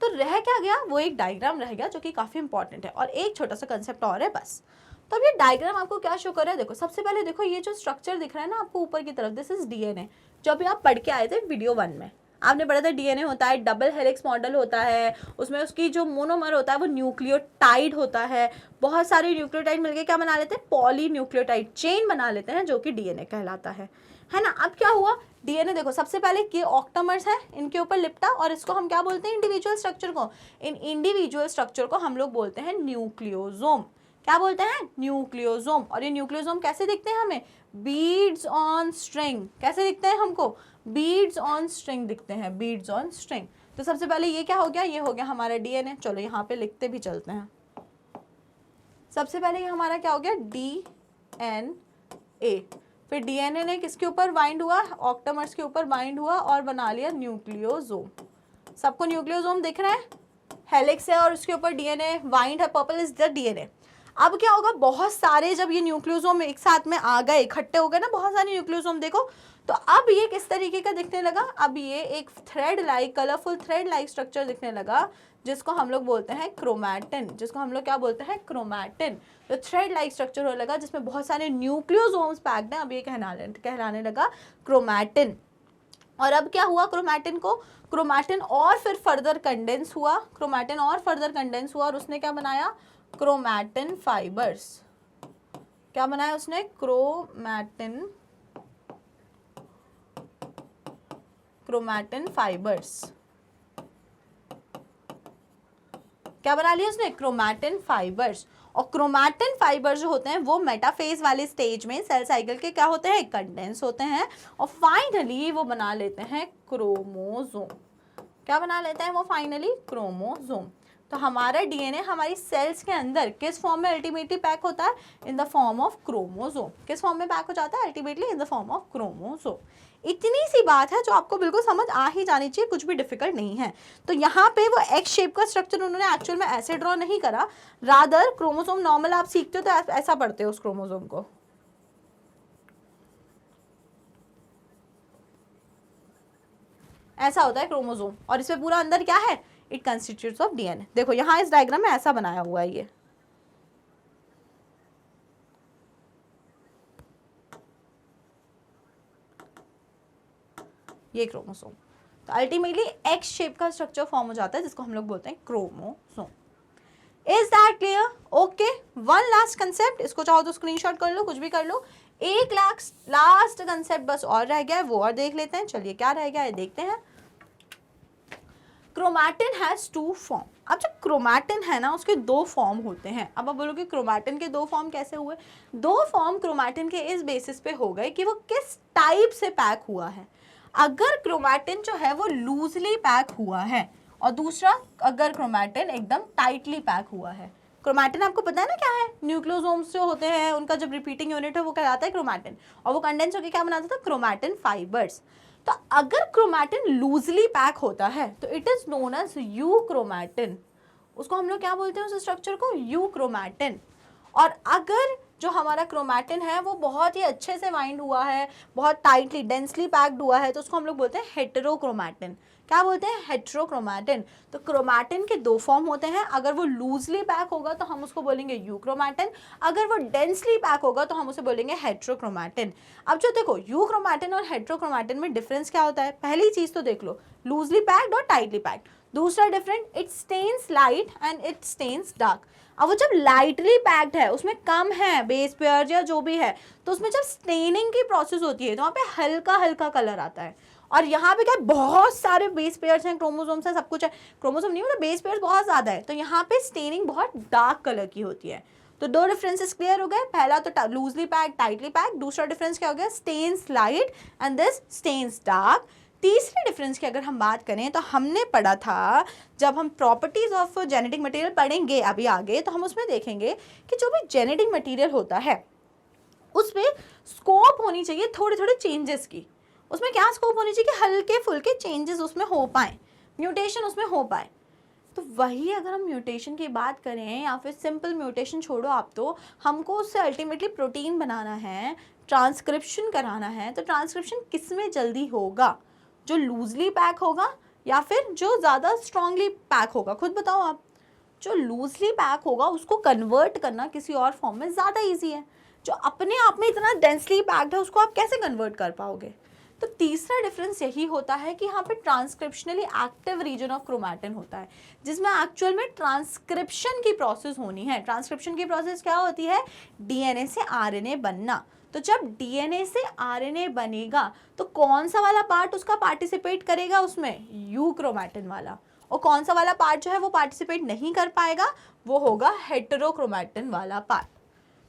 तो रह क्या गया, वो एक डायग्राम रह गया जो कि काफ़ी इंपॉर्टेंट है, और एक छोटा सा कंसेप्ट और है बस। तो अब ये डायग्राम आपको क्या शो कर रहा है, देखो सबसे पहले देखो ये जो स्ट्रक्चर दिख रहा है ना आपको ऊपर की तरफ, दिस इज डीएनए। जो अभी आप पढ़ के आए थे वीडियो 1 में, आपने पढ़ा था डीएनए होता है डबल हेलिक्स मॉडल होता है, उसमें उसकी जो मोनोमर होता है वो न्यूक्लियोटाइड होता है। बहुत सारे न्यूक्लियोटाइड मिलके क्या बना लेते हैं, पॉली न्यूक्लियोटाइड चेन बना लेते हैं, जो कि डीएनए कहलाता है ना। अब क्या हुआ, डीएनए देखो सबसे पहले ये ऑक्टामर्स है, इनके ऊपर लिपटा, और इसको हम क्या बोलते हैं, इंडिविजुअल स्ट्रक्चर को, इन इंडिविजुअल स्ट्रक्चर को हम लोग बोलते हैं न्यूक्लियोसोम। क्या बोलते हैं, न्यूक्लियोसोम। और ये न्यूक्लियोसोम कैसे दिखते हैं हमें, बीड्स ऑन स्ट्रिंग। कैसे दिखते हैं हमको, बीड्स ऑन स्ट्रिंग दिखते हैं, बीड्स ऑन स्ट्रिंग। तो सबसे पहले ये क्या हो गया, ये हो गया हमारा डीएनए। चलो यहाँ पे लिखते भी चलते हैं। सबसे पहले ये हमारा क्या हो गया, डीएनए। फिर डीएनए ने किसके ऊपर बाइंड हुआ, ऑक्टामर्स के ऊपर बाइंड हुआ और बना लिया न्यूक्लियोसोम। सबको न्यूक्लियोसोम दिख रहा हेलिक्स है और उसके ऊपर डीएनए वाइंड है, पर्पल इज द डीएनए। अब क्या होगा, बहुत सारे जब ये न्यूक्लियोसोम एक साथ में आ गए, इकट्ठे हो गए ना बहुत सारे न्यूक्लियोसोम, देखो तो अब ये किस तरीके का दिखने लगा, अब ये एक thread like, colourful thread like structure दिखने लगा, जिसको हम लोग बोलते हैं क्रोमैटिन, जिसको हम लोग क्या बोलते हैं, क्रोमैटिन। तो थ्रेड लाइक स्ट्रक्चर होने लगा जिसमें बहुत सारे न्यूक्लियोसोम्स पैक्ड हैं, अब ये कहलाने लगा क्रोमैटिन। और अब क्या हुआ, क्रोमैटिन को, क्रोमैटिन और फिर फर्दर कंडेंस हुआ, क्रोमैटिन और फर्दर कंडेंस हुआ और उसने क्या बनाया, क्रोमैटिन फाइबर्स। क्या बनाया उसने, क्रोमैटिन फाइबर्स। क्या बना लिया उसने, क्रोमैटिन फाइबर्स। और क्रोमैटिन फाइबर जो होते हैं वो मेटाफेज वाले स्टेज में सेल साइकिल के क्या होते हैं, कंडेंस होते हैं और फाइनली वो बना लेते हैं क्रोमोसोम। क्या बना लेते हैं वो फाइनली, क्रोमोसोम। तो हमारा डीएनए हमारी सेल्स के अंदर किस फॉर्म में अल्टीमेटली पैक होता है, in the form of chromosome. किस फॉर्म में पैक हो जाता है, ultimately in the form of chromosome. इतनी सी बात है जो आपको बिल्कुल समझ आ ही जानी चाहिए, कुछ भी डिफिकल्ट नहीं है। तो यहाँ पे वो एक्स शेप का स्ट्रक्चर उन्होंने एक्चुअल में ऐसे ड्रॉ नहीं करा, रादर क्रोमोसोम नॉर्मल आप सीखते हो तो ऐसा पढ़ते हो उस क्रोमोसोम को, ऐसा होता है क्रोमोसोम। और इसमें पूरा अंदर क्या है, इट कंस्टिट्यूट्स ऑफ डीएनए। देखो यहाँ इस डायग्राम में ऐसा बनाया हुआ है ये क्रोमोसोम। तो अल्टीमेटली एक्स शेप का स्ट्रक्चर फॉर्म हो जाता है जिसको हम लोग बोलते हैं chromosome. Is that clear, okay. One last concept, इसको चाहो तो स्क्रीनशॉट कर लो, कुछ भी कर लो। एक लास्ट कंसेप्ट बस और रह गया है, वो और देख लेते हैं। चलिए क्या रह गया है देखते हैं। Chromatin has to form. अब जो क्रोमैटिन है ना उसके दो फॉर्म होते हैं। अब आप बोलोगे क्रोमैटिन के दो फॉर्म कैसे हुए, दो फॉर्म क्रोमैटिन के इस बेसिस पे हो गए कि वो किस टाइप से पैक हुआ है। अगर क्रोमैटिन जो है वो लूजली पैक हुआ है और दूसरा अगर क्रोमैटिन एकदम टाइटली पैक हुआ है। क्रोमैटिन आपको पता है ना क्या है, न्यूक्लियोसोम्स जो होते हैं उनका जब रिपीटिंग यूनिट है वो कहलाता है क्रोमैटिन, और वो कंडेंस होकर क्या बनाता था, क्रोमैटिन फाइबर्स। तो अगर क्रोमैटिन लूजली पैक होता है तो it is known as euchromatin. उसको हम लोग क्या बोलते हैं, उस स्ट्रक्चर को यू क्रोमैटिन। और अगर जो हमारा क्रोमैटिन है वो बहुत ही अच्छे से वाइंड हुआ है, बहुत टाइटली डेंसली पैक्ड हुआ है, तो उसको हम लोग बोलते हैं हेटेरोक्रोमैटिन। क्या बोलते हैं, हेटेरोक्रोमैटिन। तो क्रोमैटिन के दो फॉर्म होते हैं, अगर वो लूजली पैक होगा तो हम उसको बोलेंगे यूक्रोमैटिन, अगर वो डेंसली पैक होगा तो हम उसे बोलेंगे हेटेरोक्रोमैटिन। अब जो देखो यूक्रोमैटिन और हेटेरोक्रोमैटिन में डिफरेंस क्या होता है, पहली चीज तो देख लो, लूजली पैक्ड और टाइटली पैक्ड। दूसरा different, it stains light and it stains dark. अब वो जब लाइटली पैक्ड है, उसमें कम है बेस पेयर या जो भी है, तो उसमें जब स्टेनिंग की प्रोसेस होती है तो वहाँ पे हल्का हल्का कलर आता है। और यहाँ पे क्या, बहुत सारे बेस पेयर्स हैं, क्रोमोसोम्स हैं, सब कुछ है, क्रोमोसोम नहीं मतलब बेस पेयर्स बहुत ज़्यादा है, तो यहाँ पे स्टेनिंग बहुत डार्क कलर की होती है। तो दो डिफरेंसेस क्लियर हो गए, पहला तो लूजली पैक्ड टाइटली पैक्ड, दूसरा डिफरेंस क्या हो गया, stains light and this stains dark. तीसरे डिफरेंस की अगर हम बात करें तो हमने पढ़ा था, जब हम प्रॉपर्टीज ऑफ जेनेटिक मटेरियल पढ़ेंगे अभी आगे, तो हम उसमें देखेंगे कि जो भी जेनेटिक मटेरियल होता है उसमें स्कोप होनी चाहिए थोड़े थोड़े चेंजेस की। उसमें क्या स्कोप होनी चाहिए कि हल्के फुल्के चेंजेस उसमें हो पाए, म्यूटेशन उसमें हो पाए। तो वही अगर हम म्यूटेशन की बात करें या फिर सिंपल म्यूटेशन छोड़ो आप, तो हमको उससे अल्टीमेटली प्रोटीन बनाना है, ट्रांसक्रिप्शन कराना है। तो ट्रांसक्रिप्शन किस में जल्दी होगा, जो लूजली पैक होगा या फिर जो ज़्यादा स्ट्रांगली पैक होगा, खुद बताओ आप। जो लूजली पैक होगा उसको कन्वर्ट करना किसी और फॉर्म में ज़्यादा इजी है, जो अपने आप में इतना डेंसली पैक्ड है उसको आप कैसे कन्वर्ट कर पाओगे। तो तीसरा डिफरेंस यही होता है कि यहाँ पे transcriptionally active region of chromatin होता है, जिसमें एक्चुअल में ट्रांसक्रिप्शन की प्रोसेस होनी है। ट्रांसक्रिप्शन की प्रोसेस क्या होती है, डीएनए से आरएनए बनना। तो जब डीएनए से आरएनए बनेगा तो कौन सा वाला पार्ट उसका पार्टिसिपेट करेगा, उसमें यूक्रोमैटिन वाला, और कौन सा वाला पार्ट जो है वो पार्टिसिपेट नहीं कर पाएगा, वो होगा हेटेरोक्रोमैटिन वाला पार्ट।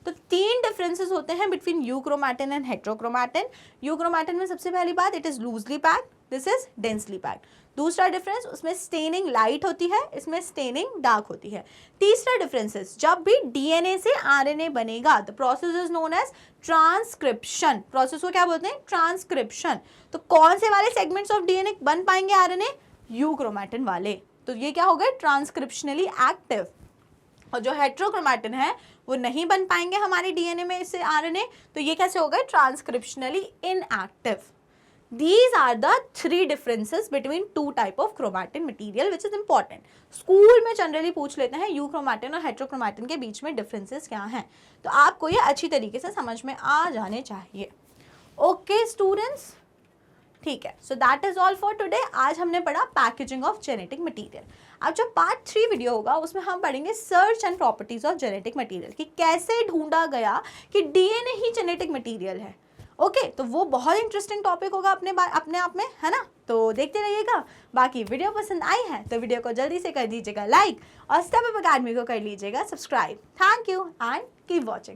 तो तीन डिफरेंसेस होते हैं between euchromatin and heterochromatin. Euchromatin में सबसे पहली बात, it is loosely packed, this is densely packed. दूसरा डिफरेंस, उसमें स्टेनिंग लाइट होती है, इसमें स्टेनिंग डार्क होती है। तीसरा डिफरेंसेस, जब भी डीएनए से आरएनए बनेगा the process is known as transcription. Process को क्या बोलते हैं, ट्रांसक्रिप्शन। तो कौन से वाले सेगमेंट्स ऑफ डीएनए बन पाएंगे आरएनए, यूक्रोमैटिन वाले। तो तो ये क्या हो गए, ट्रांसक्रिप्शनली एक्टिव। और जो हेट्रोक्रोमैटिन है वो नहीं बन पाएंगे हमारे डीएनए में इससे आरएनए, तो ये कैसे हो गए, transcriptionally inactive. These are the three differences between two type of chromatin material which is important. School में जनरली पूछ लेते हैं यूक्रोमैटिन और हेट्रोक्रोमैटिन के बीच में डिफरेंसेस क्या हैं, तो आपको ये अच्छी तरीके से समझ में आ जाने चाहिए। ओके स्टूडेंट्स, ठीक है, so that is all for today. आज हमने पढ़ा पैकेजिंग ऑफ जेनेटिक मटेरियल। अब जो पार्ट 3 वीडियो होगा उसमें हम पढ़ेंगे search and properties of genetic material, कि कैसे ढूंढा गया कि डीएनए ही जेनेटिक मटेरियल है। ओके तो वो बहुत इंटरेस्टिंग टॉपिक होगा अपने आप में, है ना, तो देखते रहिएगा। बाकी वीडियो पसंद आई है तो वीडियो को जल्दी से कर दीजिएगा लाइक और स्टेप अप अकेडमी को कर लीजिएगा subscribe. Thank you and keep watching.